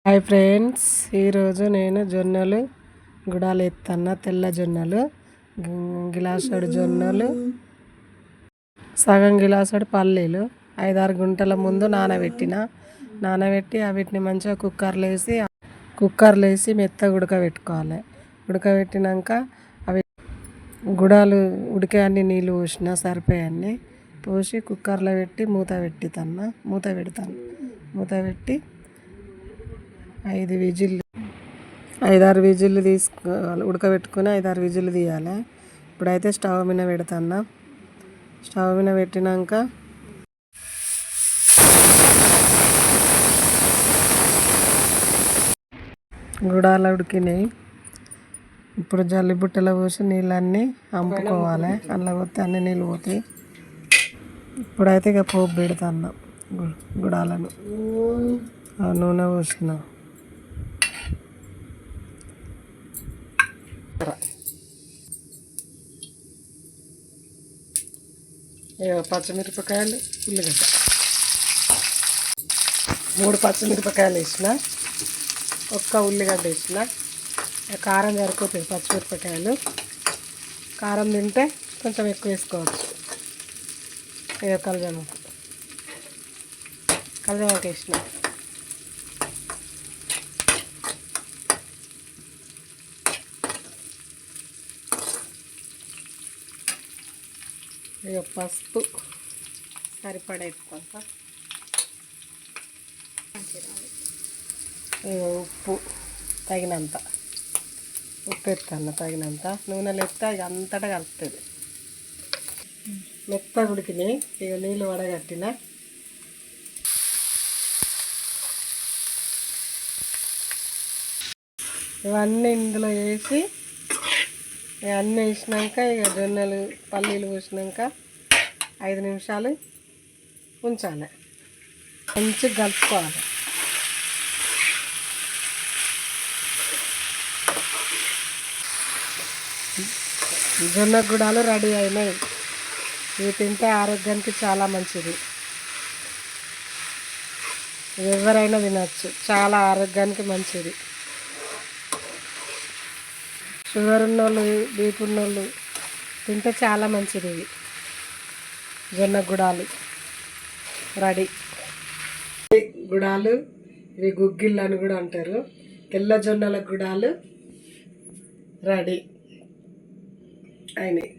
Hi friends, ఈరోజు నేను జొన్నలు గుడాలు ఎత్తన్న. తెల్ల జొన్నలు, గిలాసడు జొన్నలు, సగం గిలాసడు పల్లీలు 5-6 గంటల ముందు నానబెట్టి వీటిని మంచిగా కుక్కర్లో వేసి మెత్తగా ఉడకబెట్టుకోవాలి. ఉడకబెట్టినాక అవి గుడాలు ఉడికే అన్ని నీళ్ళు పోసిన సరిపోయాన్ని పోసి కుక్కర్లో పెట్టి మూత పెడతాను. మూత పెట్టి 5-6 విజిల్లు తీసుకోవాలి. ఉడకబెట్టుకొని 5-6 విజిల్లు తీయాలి. ఇప్పుడైతే స్టవ్ మీద పెడతాను. స్టవ్ మీద పెట్టినాక గుడాలు ఉడికినాయి. ఇప్పుడు జల్లి బుట్టలో పోసి నీళ్ళన్నీ అంపుకోవాలి. అందులో పోతే అన్ని నీళ్ళు పోతాయి. ఇప్పుడైతే ఇక పోపు పెడతాను. గుడాలను నూనె పోసిన పచ్చిమిరపకాయలు, ఉల్లిగడ్డ 3 పచ్చిమిరపకాయలు వేసిన, ఒక్క ఉల్లిగడ్డ వేసిన. కారం సరిపోతుంది. పచ్చిమిరపకాయలు కారం తింటే కొంచెం ఎక్కువ వేసుకోవచ్చు. కలజామకు వేసిన. పసుపు సరిపడా వేసుకుంటా. ఉప్పు తగినంత ఉప్పు ఎత్తాను. తగినంత నూనెలు ఎత్తే ఇక అంతటా కలుపుతుంది. మెత్తగా ఉడికినాయి. ఇక నీళ్ళు వడగట్టిన. ఇవన్నీ ఇందులో వేసి అన్నీ వేసినాక ఇక జొన్నలు పల్లీలు పోసినాక 5 నిమిషాలు ఉంచాలి. మంచిగా కలుపుకోవాలి. జొన్న గుడాలు రెడీ అయినాయి. ఇవి తింటే ఆరోగ్యానికి చాలా మంచిది. ఎవరైనా తినచ్చు. చాలా ఆరోగ్యానికి మంచిది. షుగర్ ఉన్నోళ్ళు, బీపీ ఉన్నోళ్ళు తింటే చాలా మంచిది. ఇవి జొన్న గుడాలు రెడీ. గుడాలు ఇవి గుగ్గిళ్ళు అని కూడా అంటారు. తెల్ల జొన్నల గుడాలు రెడీ అయినాయి.